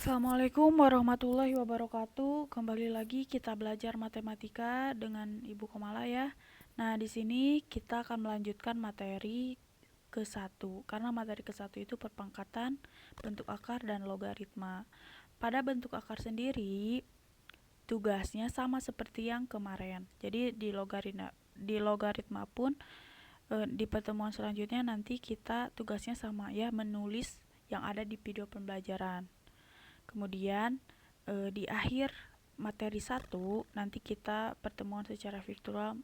Assalamualaikum warahmatullahi wabarakatuh. Kembali lagi kita belajar matematika dengan Ibu Komala ya. Nah, di sini kita akan melanjutkan materi ke-1 karena materi ke-1 itu perpangkatan, bentuk akar dan logaritma. Pada bentuk akar sendiri, tugasnya sama seperti yang kemarin. Jadi di logaritma pun di pertemuan selanjutnya nanti kita tugasnya sama ya, menulis yang ada di video pembelajaran. Kemudian di akhir materi 1 nanti kita pertemuan secara virtual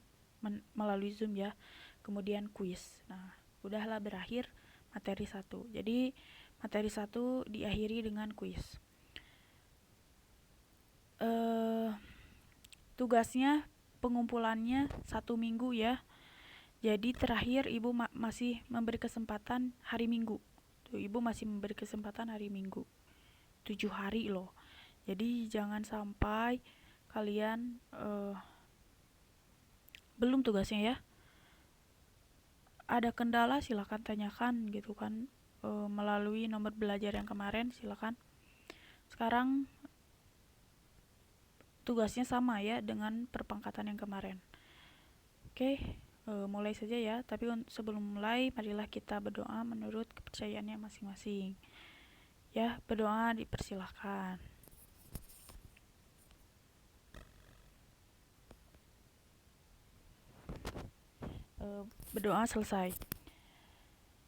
melalui Zoom ya. Kemudian kuis. Nah, udahlah berakhir materi 1. Jadi materi 1 diakhiri dengan kuis. Tugasnya pengumpulannya 1 minggu ya. Jadi terakhir Ibu masih memberi kesempatan hari Minggu. Tuh, Ibu masih memberi kesempatan hari Minggu. 7 hari loh. Jadi jangan sampai kalian belum tugasnya ya. Ada kendala silahkan tanyakan gitu kan, melalui nomor belajar yang kemarin silahkan. Sekarang tugasnya sama ya dengan perpangkatan yang kemarin. Oke, mulai saja ya. Tapi sebelum mulai marilah kita berdoa menurut kepercayaannya masing-masing. Ya, berdoa dipersilahkan. Berdoa selesai.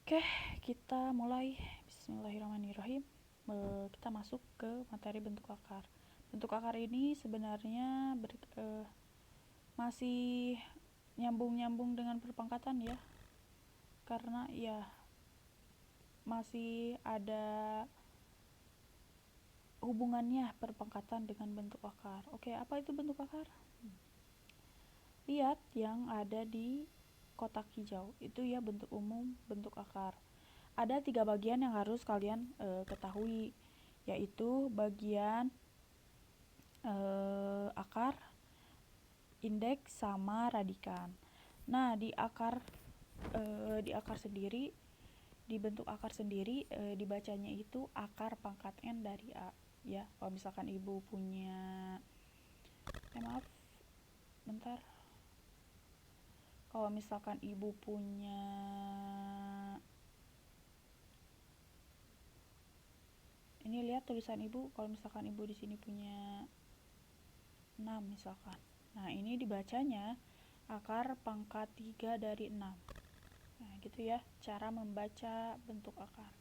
Oke, kita mulai. Bismillahirrahmanirrahim. Kita masuk ke materi bentuk akar. Bentuk akar ini sebenarnya masih nyambung-nyambung dengan perpangkatan ya, karena ya masih ada hubungannya perpangkatan dengan bentuk akar. Oke, apa itu bentuk akar? Lihat yang ada di kotak hijau itu ya, bentuk umum bentuk akar. Ada 3 bagian yang harus kalian ketahui, yaitu bagian akar, indeks, sama radikan. Nah, di akar sendiri, di bentuk akar sendiri dibacanya itu akar pangkat N dari A ya. Kalau misalkan Ibu punya maaf bentar, kalau misalkan Ibu punya ini, lihat tulisan Ibu, kalau misalkan Ibu di sini punya 6 misalkan. Nah, ini dibacanya akar pangkat 3 dari 6. Nah, gitu ya cara membaca bentuk akar.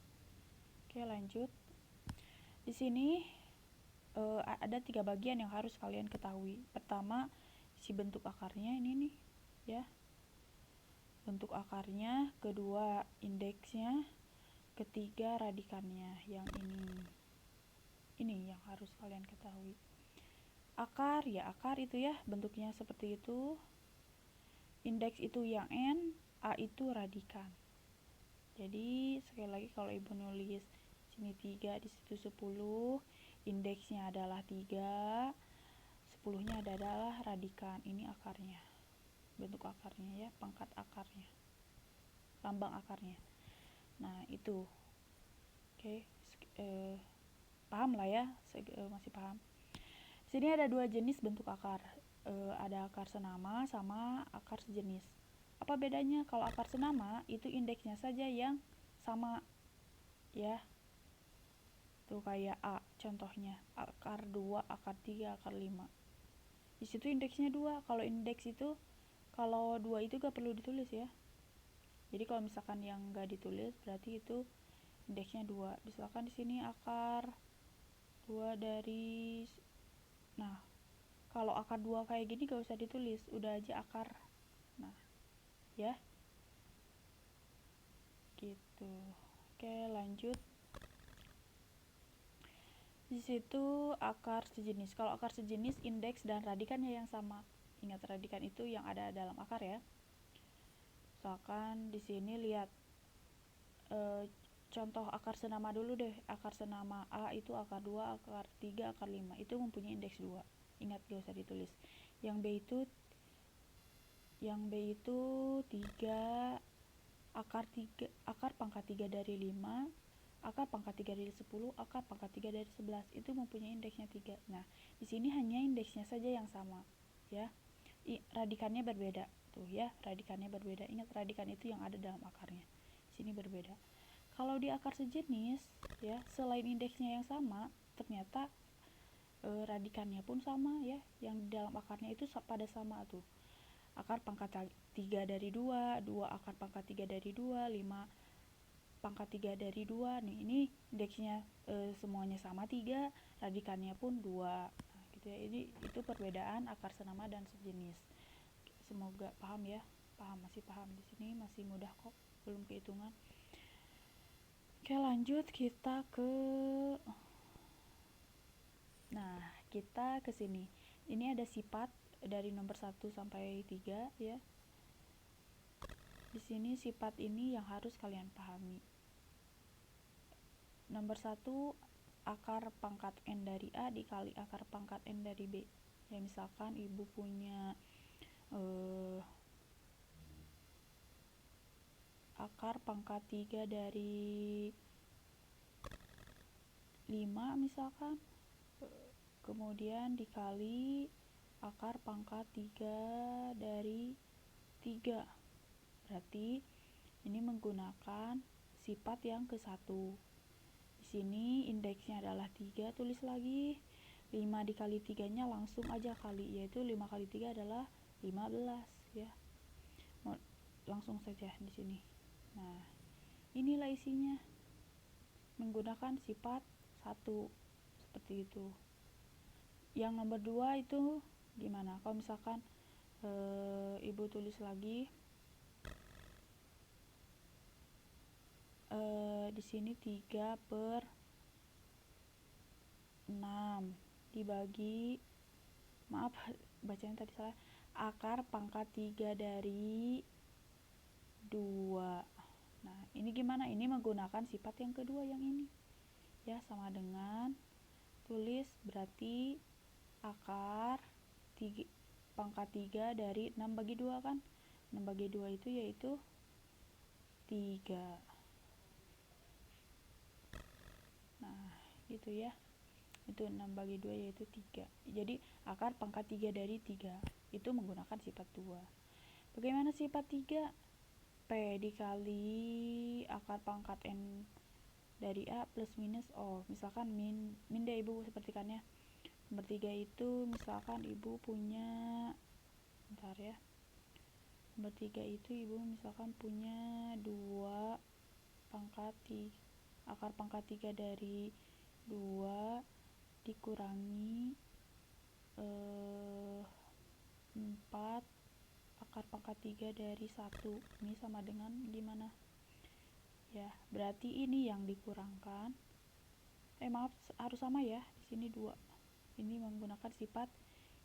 Oke, lanjut. Di sini ada 3 bagian yang harus kalian ketahui. Pertama, si bentuk akarnya ini nih ya. Bentuk akarnya, kedua indeksnya, ketiga radikannya yang ini. Ini yang harus kalian ketahui. Akar ya, akar itu ya bentuknya seperti itu. Indeks itu yang N, A itu radikan. Jadi sekali lagi kalau Ibu nulis sini 3, di situ 10, indeksnya adalah 3, 10-nya adalah radikan. Ini akarnya, bentuk akarnya ya, pangkat akarnya, lambang akarnya. Nah, itu. Oke, paham lah ya, masih paham. Di sini ada 2 jenis bentuk akar. Ada akar senama sama akar sejenis. Apa bedanya? Kalau akar senama itu indeksnya saja yang sama ya. Tuh kayak A contohnya, akar 2, akar 3, akar 5. Di situ indeksnya 2. Kalau indeks itu, kalau 2 itu gak perlu ditulis ya. Jadi kalau misalkan yang gak ditulis berarti itu indeksnya 2. Misalkan di sini akar 2 dari, nah kalau akar 2 kayak gini gak usah ditulis, udah aja akar. Nah, ya. Gitu. Oke, lanjut. Di situ akar sejenis. Kalau akar sejenis, indeks dan radikannya yang sama. Ingat, radikan itu yang ada dalam akar ya. Misalkan di sini lihat contoh akar senama dulu deh. Akar senama A itu akar 2, akar 3, akar 5. Itu mempunyai indeks 2. Ingat, gak usah ditulis. Yang B itu 3, akar pangkat 3 dari 5, akar pangkat 3 dari 10, akar pangkat 3 dari 11 itu mempunyai indeksnya 3. Nah, di sini hanya indeksnya saja yang sama, ya. Radikannya berbeda. Tuh ya, radikannya berbeda. Ingat, radikan itu yang ada dalam akarnya. Di sini berbeda. Kalau di akar sejenis, ya, selain indeksnya yang sama, ternyata radikannya pun sama, ya. Yang di dalam akarnya itu pada sama tuh. Akar pangkat 3 dari 2, 2 akar pangkat 3 dari 2, 5 pangkat 3 dari 2. Nih, ini indeksnya semuanya sama 3, radikannya pun 2. Nah, gitu ya. Ini itu perbedaan akar senama dan sejenis. Semoga paham ya. Masih paham di sini, masih mudah kok, belum kehitungan. Oke, lanjut kita ke sini. Ini ada sifat dari nomor 1 sampai 3 ya. Di sini sifat ini yang harus kalian pahami. Nomor 1, akar pangkat N dari A dikali akar pangkat N dari B. Ya, misalkan ibu punya akar pangkat 3 dari 5 misalkan, kemudian dikali akar pangkat 3 dari 3. Berarti ini menggunakan sifat yang ke-1. Di sini indeksnya adalah 3, tulis lagi. 5 dikali 3-nya langsung aja kali, yaitu 5 kali 3 adalah 15 ya. Langsung saja di sini. Nah, inilah isinya. Menggunakan sifat 1 seperti itu. Yang nomor 2 itu gimana? Kalau misalkan ibu tulis lagi di sini 3/6 dibagi, maaf bacanya tadi salah, akar pangkat 3 dari 2. Nah, ini gimana? Ini menggunakan sifat yang kedua yang ini. Ya, sama dengan tulis berarti akar pangkat 3 dari 6 bagi 2 kan? 6 bagi 2 itu yaitu 3. Nah, gitu ya. Itu 6 bagi 2 yaitu 3. Jadi akar pangkat 3 dari 3 itu menggunakan sifat 2. Bagaimana sifat 3? P dikali akar pangkat N dari A plus minus O. Misalkan min deh ibu sepertikannya. Nomor 3 itu misalkan ibu punya, bentar ya. Nomor 3 itu ibu misalkan punya 2 pangkat 3, akar pangkat 3 dari 2 dikurangi 4 akar pangkat 3 dari 1. Ini sama dengan gimana? Ya, berarti ini yang dikurangkan. Maaf, harus sama ya. Di sini 2. Ini menggunakan sifat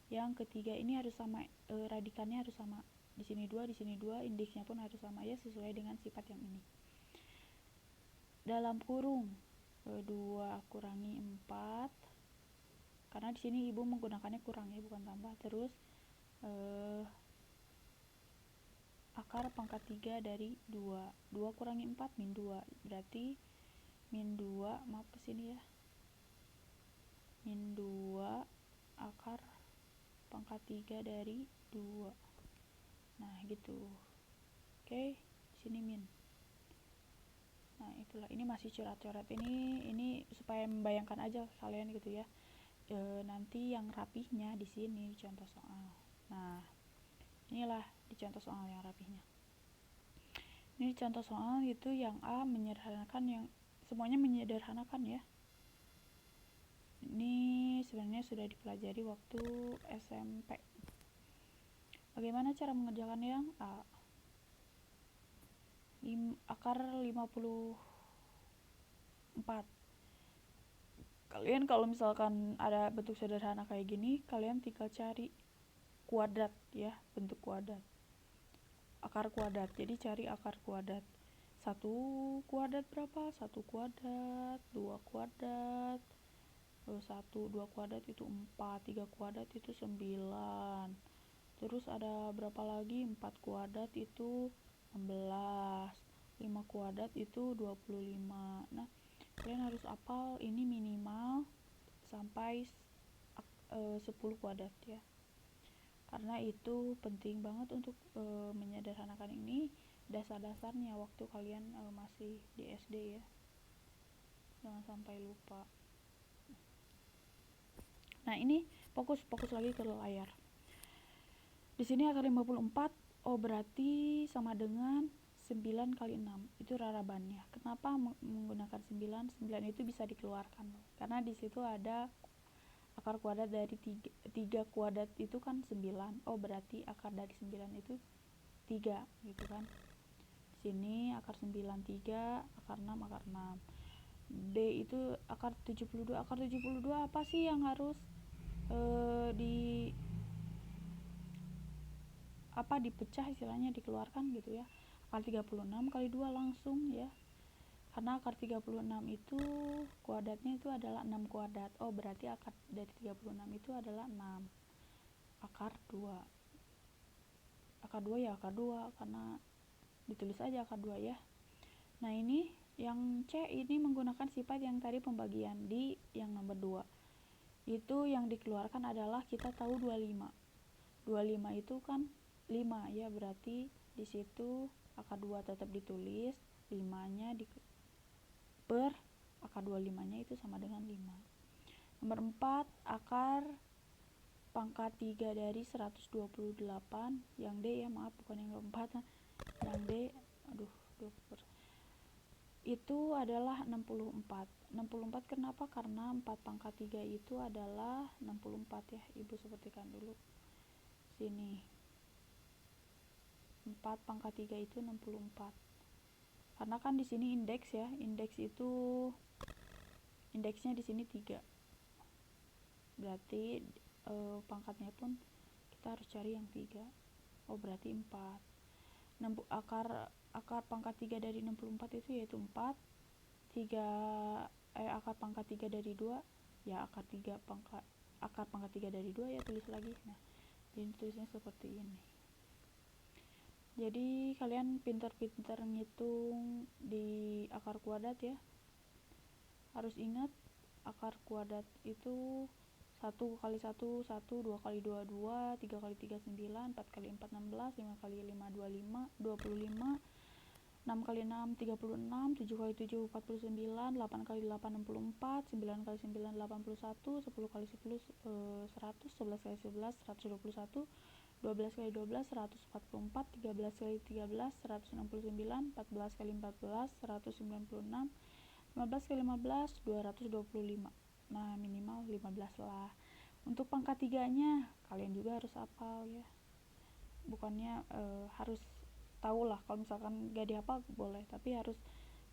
yang ketiga. Ini harus sama, radikannya harus sama. Di sini 2, di sini 2, indeksnya pun harus sama ya, sesuai dengan sifat yang ini. Dalam kurung 2 kurangi 4. Karena di sini ibu menggunakannya kurang ya, bukan tambah. Terus akar pangkat 3 dari 2. 2 kurangi 4 min 2. Berarti min 2, maaf kesini ya. Min 2 akar pangkat 3 dari 2. Nah, gitu. Oke, sini min. Nah, itulah, ini masih coret-coret ini supaya membayangkan aja kalian gitu ya. Nanti yang rapihnya di sini di contoh soal. Nah, inilah di contoh soal yang rapihnya. Ini contoh soal itu yang A menyederhanakan, yang semuanya menyederhanakan ya. Ini sebenarnya sudah dipelajari waktu SMP. Bagaimana cara mengerjakan yang A? Akar 54. Kalian kalau misalkan ada bentuk sederhana kayak gini, kalian tinggal cari kuadrat ya, bentuk kuadrat. Akar kuadrat. Jadi cari akar kuadrat. 1 kuadrat berapa? 1 kuadrat, 2 kuadrat, 1, 2 kuadrat itu 4, 3 kuadrat itu 9. Terus ada berapa lagi? 4 kuadrat itu 16, 5 kuadrat itu 25. Nah, Kalian harus hafal ini minimal sampai 10 kuadrat ya, karena itu penting banget untuk menyederhanakan ini dasar-dasarnya waktu kalian masih di SD ya, jangan sampai lupa. Nah ini fokus lagi ke layar. Di sini akar 54, berarti sama dengan 9 kali 6, itu rarabannya. Kenapa menggunakan 9? 9 itu bisa dikeluarkan karena di situ ada akar kuadrat dari 3 kuadrat itu kan 9. Berarti akar dari 9 itu 3 gitu kan. Di sini akar 9 3, akar 6 akar 6. D itu akar 72. Akar 72 apa sih yang harus dipecah istilahnya, dikeluarkan gitu ya. Akar 36 kali 2 langsung ya. Karena akar 36 itu kuadratnya itu adalah 6 kuadrat. Berarti akar dari 36 itu adalah 6. Akar 2. Akar 2 ya akar 2 karena ditulis aja akar 2 ya. Nah, ini yang C ini menggunakan sifat yang tadi pembagian di yang nomor 2. Itu yang dikeluarkan adalah kita tahu 25. 25 itu kan 5 ya, berarti di situ akar 2 tetap ditulis, 5-nya per akar 25-nya itu sama dengan 5. Nomor 4, akar pangkat 3 dari 128, yang D ya, maaf bukan yang keempat, yang D, itu adalah 64. 64 kenapa? Karena 4 pangkat 3 itu adalah 64 ya, Ibu sepertikan dulu sini. 4 pangkat 3 itu 64. Karena kan di sini indeks ya, indeksnya di sini 3. Berarti pangkatnya pun kita harus cari yang 3. Berarti 4. Akar pangkat 3 dari 64 itu yaitu 4. Akar pangkat 3 dari 2 ya, akar pangkat 3 dari 2 ya, tulis lagi. Nah, jadi tulisnya seperti ini. Jadi kalian pintar-pintar ngitung di akar kuadrat ya. Harus ingat akar kuadrat itu 1 kali 1 1, 2 kali 2 2, 3 kali 3 9, 4 kali 4 16, 5 kali 5 25, 6 kali 6 36, 7 kali 7 49, 8 kali 8 64, 9 kali 9 81, 10 kali 10 100, 11 kali 11 121, 12 kali 12 144, 13 kali 13 169, 14 kali 14 196, 15 kali 15 225. Nah, minimal 15 lah. Untuk pangkat 3-nya kalian juga harus hafal ya. Bukannya harus tahu lah, kalau misalkan gak dihafal boleh, tapi harus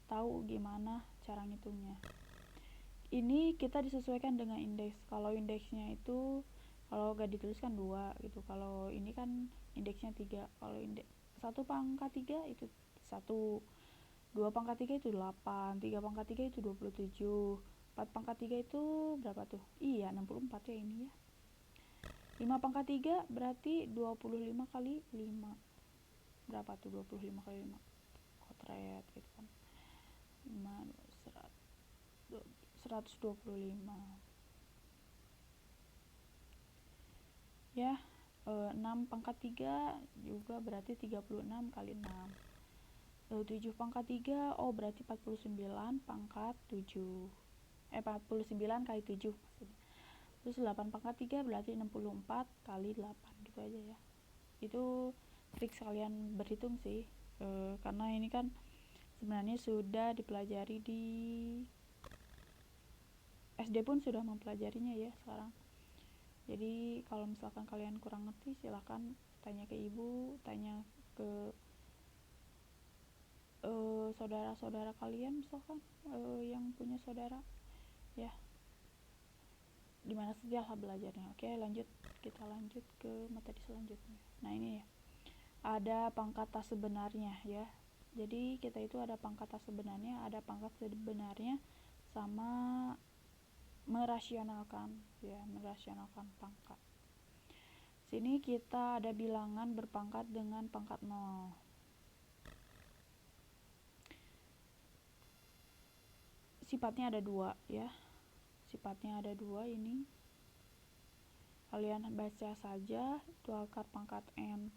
tahu gimana cara ngitungnya. Ini kita disesuaikan dengan indeks. Kalau indeksnya itu kalau gak dituliskan 2 gitu. Kalau ini kan indeksnya 3. Kalau indeks 1 pangkat 3 itu 1. 2 pangkat 3 itu 8. 3 pangkat 3 itu 27. 4 pangkat 3 itu berapa tuh? Iya, 64 ya ini ya. 5 pangkat 3 berarti 25 kali 5. Berapa tuh 25 kali 5? Kotret gitu kan. 125. Ya, 6 pangkat 3 juga berarti 36 kali 6. 7 pangkat 3 berarti 49 pangkat 7. 49 kali 7 maksudnya. Terus 8 pangkat 3 berarti 64 kali 8 gitu aja ya. Itu trik kalian berhitung sih. Karena ini kan sebenarnya sudah dipelajari di SD pun sudah mempelajarinya ya sekarang. Jadi kalau misalkan kalian kurang ngerti silahkan tanya ke ibu, tanya ke saudara-saudara kalian misalkan yang punya saudara ya, dimana saja lah belajarnya. Oke, kita lanjut ke materi selanjutnya. Nah, ini ya, ada pangkat tas sebenarnya ya. Jadi kita itu ada pangkat tas sebenarnya, ada pangkat sebenarnya sama merasionalkan pangkat. Sini kita ada bilangan berpangkat dengan pangkat 0. sifatnya ada dua ya, sifatnya ada dua. Ini kalian baca saja, itu akar pangkat n.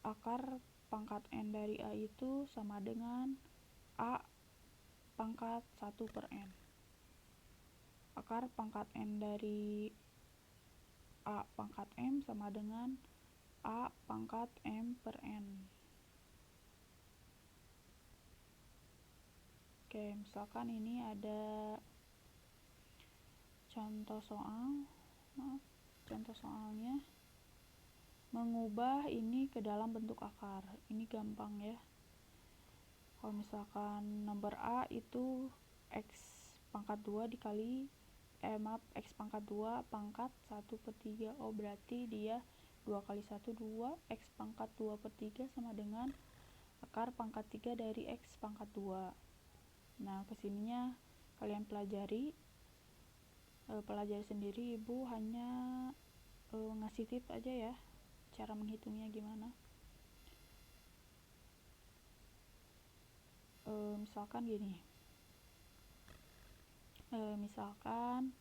Akar pangkat n dari A itu sama dengan A pangkat 1 per n. Akar pangkat n dari A pangkat m sama dengan A pangkat m per n. Oke, misalkan ini ada contoh soal. Contoh soalnya mengubah ini ke dalam bentuk akar. Ini gampang ya. Kalau misalkan nomor A itu x pangkat 2 dikali x pangkat 2 pangkat 1 per 3. Oh, berarti dia 2 kali 1 2, x pangkat 2 per 3 sama dengan akar pangkat 3 dari x pangkat 2. Nah, kesininya kalian pelajari sendiri. Ibu hanya ngasih tips aja ya, cara menghitungnya gimana. Misalkan gini, misalkan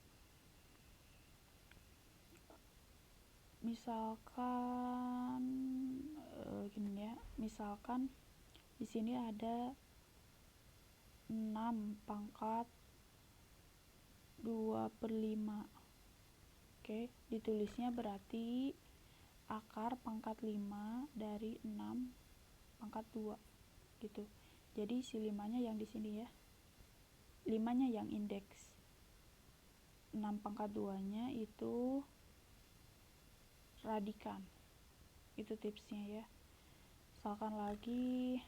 gini ya, misalkan di sini ada 6 pangkat 2 per 5. Oke, ditulisnya berarti akar pangkat 5 dari 6 pangkat 2 gitu. Jadi si 5-nya yang di sini ya, 5-nya yang indeks, 6 pangkat 2-nya itu radikan. Itu tipsnya ya. Misalkan lagi,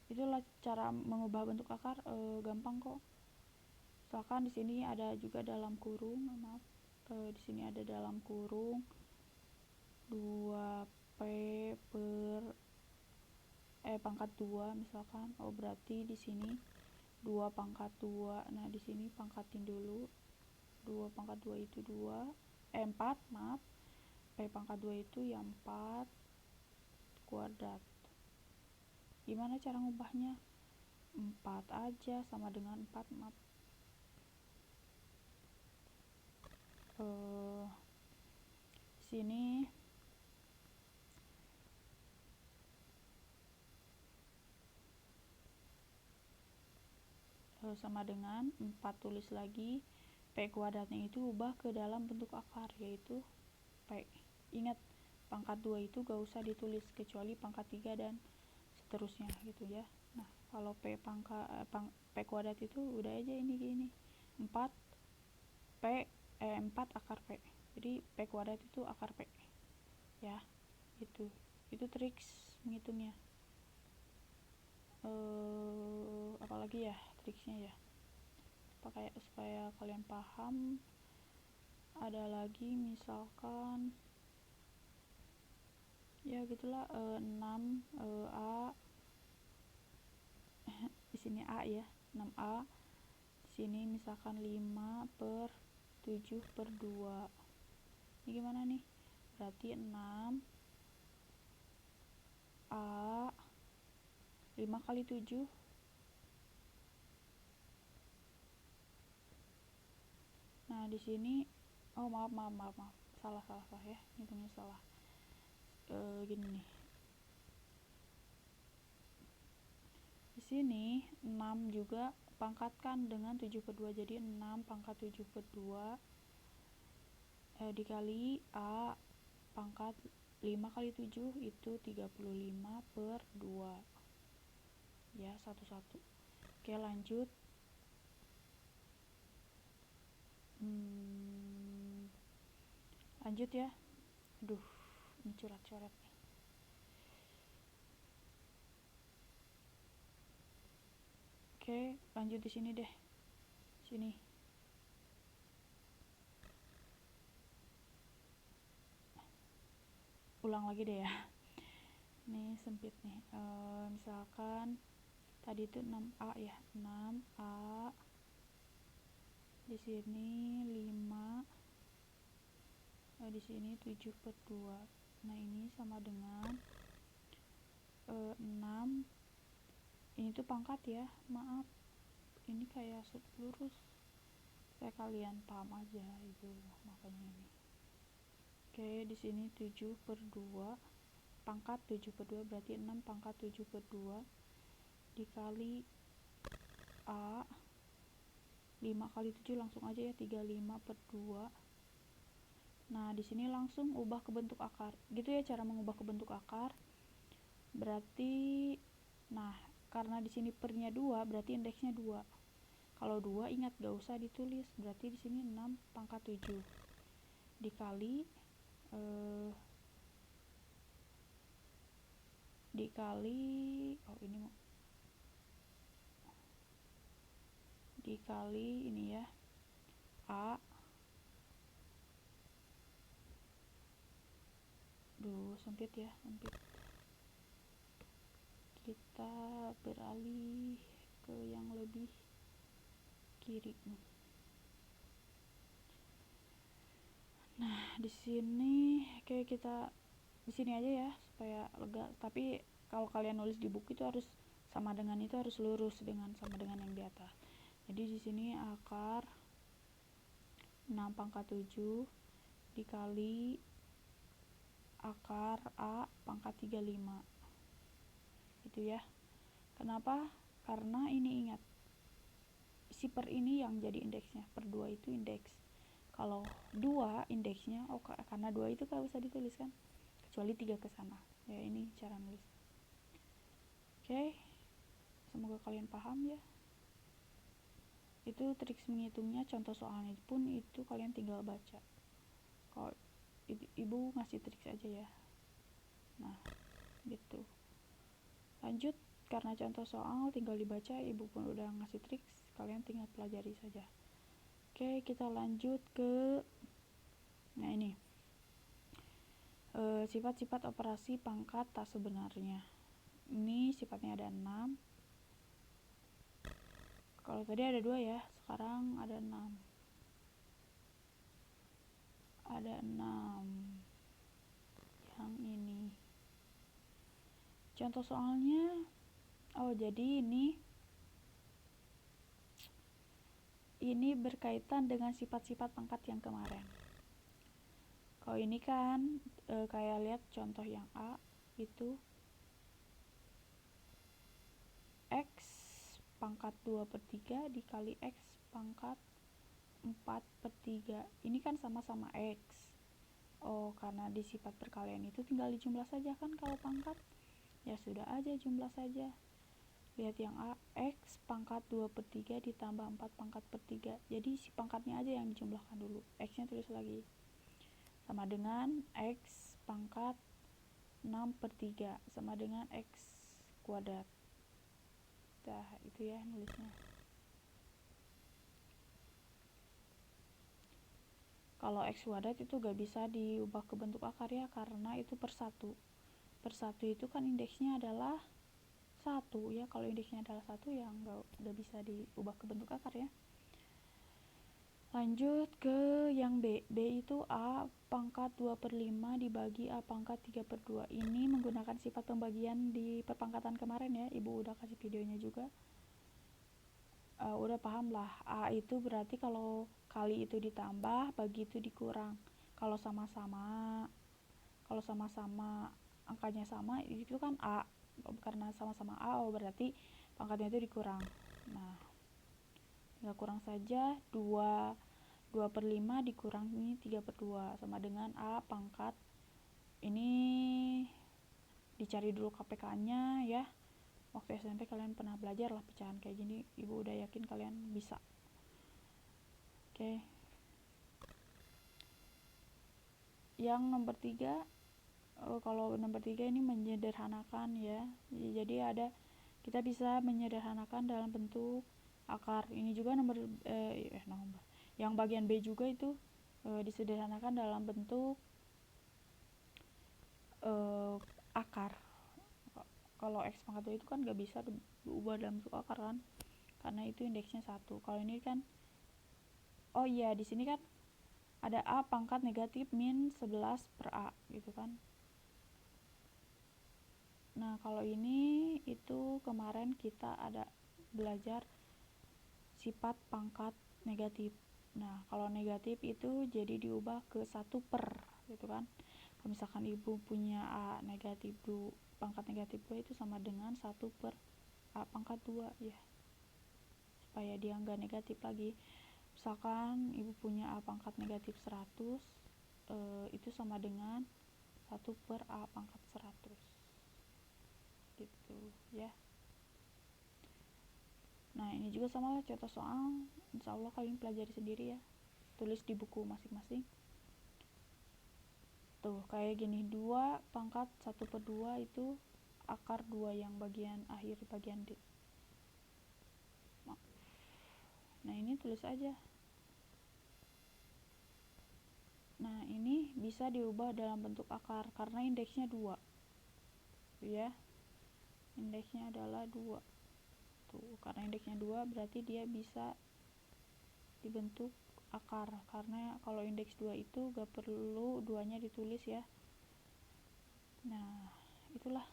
itulah cara mengubah bentuk akar, gampang kok. Misalkan di sini ada juga dalam kurung, di sini ada dalam kurung 2p per pangkat 2 misalkan. Oh, berarti di sini 2 pangkat 2. Nah, di sini pangkatin dulu. 2 pangkat 2 itu 4, maaf. P pangkat 2 itu ya 4 kuadrat. Gimana cara ngubahnya? 4 aja sama dengan 4, maaf. Sini sama dengan 4, tulis lagi P kuadratnya itu ubah ke dalam bentuk akar, yaitu P. Ingat, pangkat 2 itu gak usah ditulis kecuali pangkat 3 dan seterusnya gitu ya. Nah, kalau P kuadrat itu udah aja ini gini, 4 akar P. Jadi P kuadrat itu akar P ya. Itu trik menghitungnya. Apalagi ya triksnya ya, supaya kalian paham. Ada lagi misalkan ya gitulah, 6 A di sini A ya, 6A. Di sini misalkan 5 per 7 per 2. Ini gimana nih? Berarti 6 A 5 kali 7. Nah, di sini maaf. Salah ya. Hitungnya salah. Gini nih. Di sini 6 juga pangkatkan dengan 7 per 2. Jadi 6 pangkat 7 per 2 dikali A pangkat 5 kali 7 itu 35 per 2 ya, 1. Oke, lanjut. Lanjut ya. Aduh, ini coret-coret nih. Oke, lanjut di sini deh. Sini. Ulang lagi deh ya. Ini sempit nih. Misalkan tadi itu 6A ya. 6A. Di sini 5. Di sini 7 per 2. Nah, ini sama dengan 6 ini tuh pangkat ya, maaf, ini kayak lurus, saya kalian paham aja itu makanya ini. Oke, di sini 7/2, pangkat 7/2 berarti 6 pangkat 7/2 dikali A, 5 kali 7 langsung aja ya, 35/2. Nah, di sini langsung ubah ke bentuk akar. Gitu ya cara mengubah ke bentuk akar. Berarti, nah, karena di sini pernya 2, berarti indeksnya 2. Kalau 2 ingat gak usah ditulis, berarti di sini 6 pangkat 7 dikali dikali ini ya, A, sempit ya, sempit. Kita beralih ke yang lebih kiri. Nah, di sini kayak kita di sini aja ya supaya lega. Tapi kalau kalian nulis di buku itu harus sama dengan itu, harus lurus dengan sama dengan yang di atas. Jadi di sini akar 6 pangkat 7 dikali akar A pangkat 35. Itu ya. Kenapa? Karena ini ingat, si per ini yang jadi indeksnya, per 2 itu indeks. Kalau 2 indeksnya, karena 2 itu gak usah ditulis kan, kecuali 3 ke sana. Ya, ini cara nulis. Oke, semoga kalian paham ya. Itu trik menghitungnya, contoh soalnya pun itu kalian tinggal baca. Kalau ibu ngasih trik aja ya. Nah, gitu. Lanjut, karena contoh soal tinggal dibaca, ibu pun udah ngasih trik, kalian tinggal pelajari saja. Oke, kita lanjut ke ini. Sifat-sifat operasi pangkat tak sebenarnya. Ini sifatnya ada 6. Kalau tadi ada 2 ya, sekarang ada 6. Ada 6. Yang ini. Contoh soalnya, jadi ini berkaitan dengan sifat-sifat pangkat yang kemarin. Kalau ini kan kayak lihat contoh yang A itu X pangkat 2/3 dikali X pangkat 4/3. Ini kan sama-sama X. Karena di sifat perkalian itu tinggal dijumlah saja kan kalau pangkat. Ya sudah aja jumlah saja. Lihat yang A, X pangkat 2/3 ditambah 4 pangkat per 3. Jadi si pangkatnya aja yang dijumlahkan dulu. X-nya tulis lagi. Sama dengan X pangkat 6/3 sama dengan X kuadrat. Nah, itu ya nulisnya. Kalau X kuadrat itu gak bisa diubah ke bentuk akar ya, karena itu per 1. Per 1 itu kan indeksnya adalah 1 ya. Kalau indeksnya adalah 1 ya gak bisa diubah ke bentuk akar ya. Lanjut ke yang B. B itu A pangkat 2/5 dibagi A pangkat 3/2. Ini menggunakan sifat pembagian di perpangkatan kemarin ya. Ibu udah kasih videonya juga. Udah paham lah. A itu berarti kalau kali itu ditambah, bagi itu dikurang. Kalau sama-sama angkanya sama, itu kan A. Karena sama-sama A, berarti pangkatnya itu dikurang. Nah, tinggal kurang saja. 2/5 dikurangi 3/2 sama dengan A pangkat. Ini dicari dulu KPK-nya ya. Waktu SMP kalian pernah belajar lah pecahan kayak gini, ibu udah yakin kalian bisa. Oke. Yang nomor 3, kalau nomor 3 ini menyederhanakan ya. Jadi kita bisa menyederhanakan dalam bentuk akar. Ini juga nomor yang bagian B juga itu disederhanakan dalam bentuk akar. Kalau X pangkat 2 itu kan gak bisa diubah dalam bentuk akar kan, karena itu indeksnya 1. Kalau ini kan di sini kan ada A pangkat negatif min 11 per A gitu kan. Nah, kalau ini itu kemarin kita ada belajar sifat pangkat negatif. Nah, kalau negatif itu jadi diubah ke 1 per gitu kan. Kalau misalkan ibu punya A negatif 2, pangkat negatif 2 itu sama dengan 1 per A pangkat 2 ya, supaya dia nggak negatif lagi. Misalkan ibu punya A pangkat negatif 100, itu sama dengan 1 per A pangkat 100 gitu ya. Nah, ini juga sama lah contoh soal, insya Allah kalian pelajari sendiri ya, tulis di buku masing-masing. Tuh kayak gini, 2 pangkat 1 per 2 itu akar 2 yang bagian akhir, bagian D. Nah, ini tulis aja. Nah, ini bisa diubah dalam bentuk akar karena indeksnya 2 ya, indeksnya adalah 2 tuh, karena indeksnya 2 berarti dia bisa dibentuk akar, karena kalau indeks 2 itu gak perlu 2-nya ditulis ya. Nah, itulah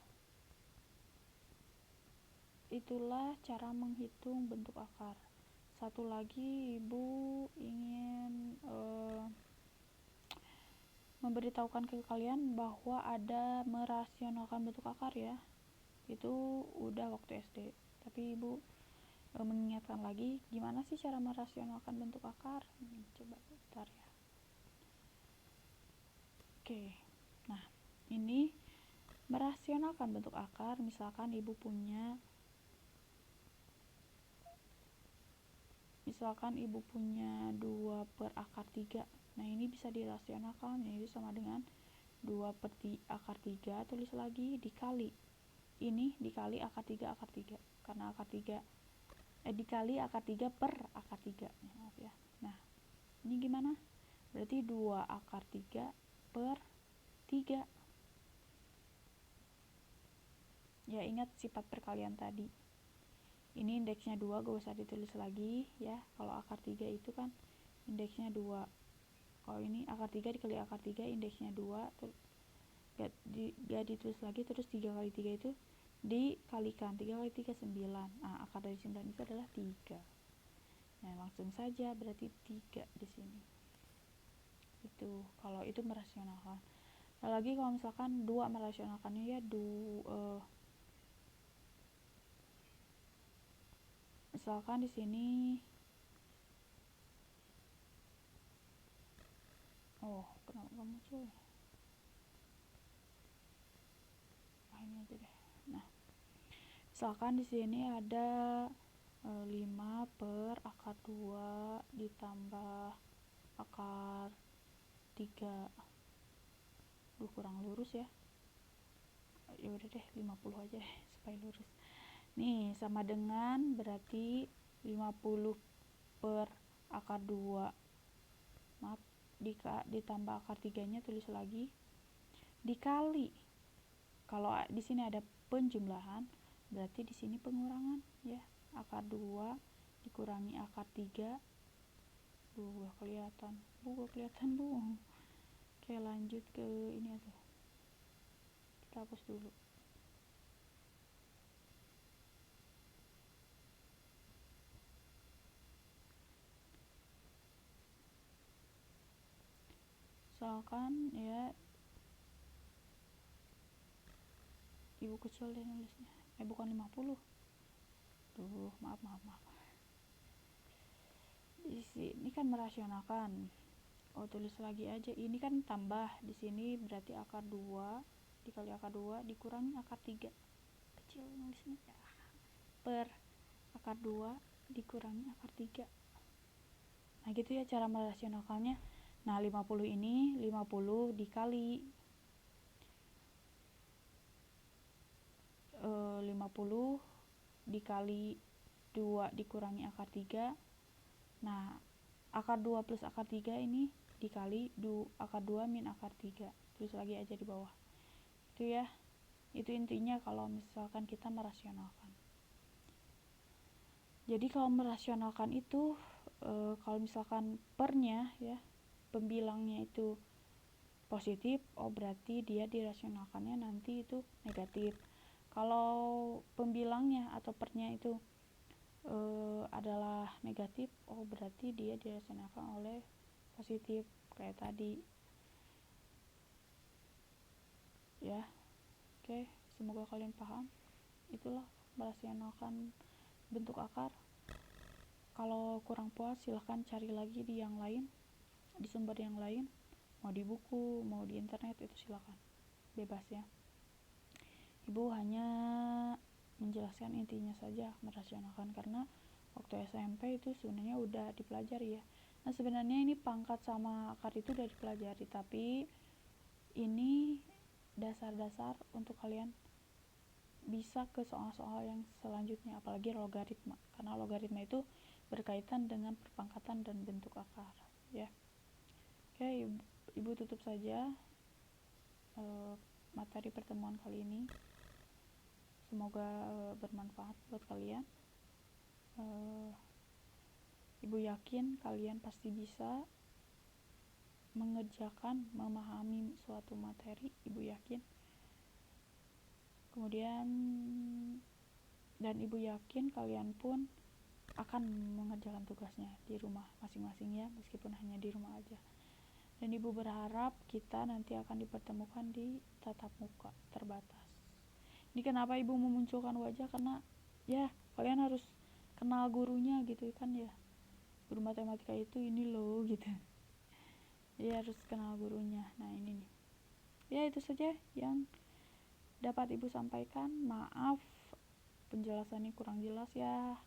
cara menghitung bentuk akar. Satu lagi, ibu ingin memberitahukan ke kalian bahwa ada merasionalkan bentuk akar ya. Itu udah waktu SD, tapi ibu mengingatkan lagi gimana sih cara merasionalkan bentuk akar. Coba bentar ya. Oke, nah ini merasionalkan bentuk akar. Misalkan ibu punya 2 per akar 3. Nah, ini bisa dirasionalkan. Ini sama dengan 2 per akar 3, tulis lagi, dikali. Ini dikali akar 3 akar 3. Karena akar 3 dikali akar 3 per akar 3. Maaf ya. Nah, ini gimana? Berarti 2 akar 3 per 3. Ya, ingat sifat perkalian tadi. Ini indeksnya 2, gak usah ditulis lagi ya. Kalau akar 3 itu kan indeksnya 2. Kalau ini akar 3 dikali akar 3 indeksnya 2, gak ditulis lagi. Terus 3 kali 3 itu dikalikan, 3 kali 3 9. Nah, akar dari 9 itu adalah 3. Nah, langsung saja berarti 3 di sini. Itu kalau itu merasionalkan. Lagi kalau misalkan 2 merasionalkannya ya, misalkan di sini kenapa gak muncul? Ini aja deh. Nah, misalkan di sini ada 5 per akar 2 ditambah akar 3. Kurang lurus ya. Ya udah deh, 50 aja deh supaya lurus. Nih, sama dengan berarti 50 per akar 2. Maaf, ditambah akar 3-nya tulis lagi, dikali. Kalau di sini ada penjumlahan, berarti di sini pengurangan ya. Akar 2 dikurangi akar 3. Gak kelihatan. Oke, lanjut ke ini aja. Kita hapus dulu. Misalkan ya, ibu kecil deh nulisnya. Bukan 50. Maaf. Di sini kan merasionalkan. Tulis lagi aja. Ini kan tambah. Di sini berarti akar 2 dikali akar 2 dikurangi akar 3. Kecil nulisnya. Per akar 2 dikurangi akar 3. Nah, gitu ya cara merasionalkannya. Nah, 50 ini 50 dikali 50 dikali 2 dikurangi akar 3. Nah, akar 2 plus akar 3 ini dikali akar 2 min akar 3. Tulis lagi aja di bawah. Itu ya. Itu intinya kalau misalkan kita merasionalkan. Jadi kalau merasionalkan itu kalau misalkan pernya ya, pembilangnya itu positif, berarti dia dirasionalkannya nanti itu negatif. Kalau pembilangnya atau pernya itu adalah negatif, oh berarti dia dilaksanakan oleh positif kayak tadi ya. Oke, semoga kalian paham. Itulah merasionalkan bentuk akar. Kalau kurang puas silahkan cari lagi di yang lain, di sumber yang lain, mau di buku, mau di internet, itu silakan, bebas ya. Ibu hanya menjelaskan intinya saja merasionalkan, karena waktu SMP itu sebenarnya udah dipelajari ya. Nah sebenarnya ini pangkat sama akar itu udah dipelajari, tapi ini dasar-dasar untuk kalian bisa ke soal-soal yang selanjutnya, apalagi logaritma, karena logaritma itu berkaitan dengan perpangkatan dan bentuk akar ya. Oke, ibu tutup saja materi pertemuan kali ini. Semoga bermanfaat buat kalian. Ibu yakin kalian pasti bisa mengerjakan, memahami suatu materi, ibu yakin. Kemudian dan ibu yakin kalian pun akan mengerjakan tugasnya di rumah masing-masing ya, meskipun hanya di rumah aja. Dan ibu berharap kita nanti akan dipertemukan di tatap muka terbatas. Ini kenapa ibu memunculkan wajah, karena ya kalian harus kenal gurunya gitu kan ya. Guru matematika itu ini loh gitu. Ya harus kenal gurunya. Nah ini nih. Ya itu saja yang dapat ibu sampaikan. Maaf penjelasannya kurang jelas ya.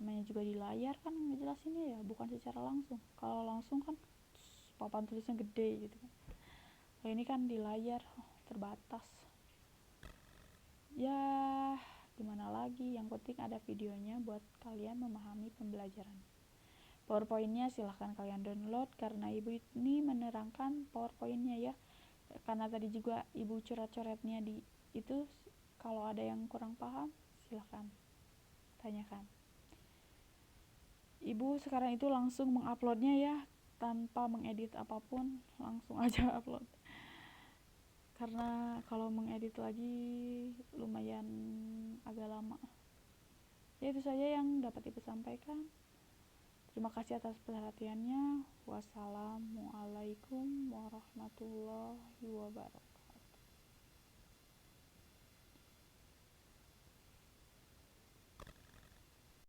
Namanya juga di layar kan ngejelasinnya ya, bukan secara langsung. Kalau langsung kan papan tulisnya gede gitu kan. Nah, ini kan di layar terbatas. Ya, gimana lagi? Yang penting ada videonya buat kalian memahami pembelajaran. PowerPoint-nya silahkan kalian download, karena ibu ini menerangkan PowerPoint-nya ya. Karena tadi juga ibu coret-coretnya di itu, kalau ada yang kurang paham silahkan tanyakan. Ibu sekarang itu langsung menguploadnya ya, tanpa mengedit apapun, langsung aja upload. Karena kalau mengedit lagi lumayan agak lama. Ya itu saja yang dapat ibu sampaikan. Terima kasih atas perhatiannya. Wassalamualaikum warahmatullahi wabarakatuh.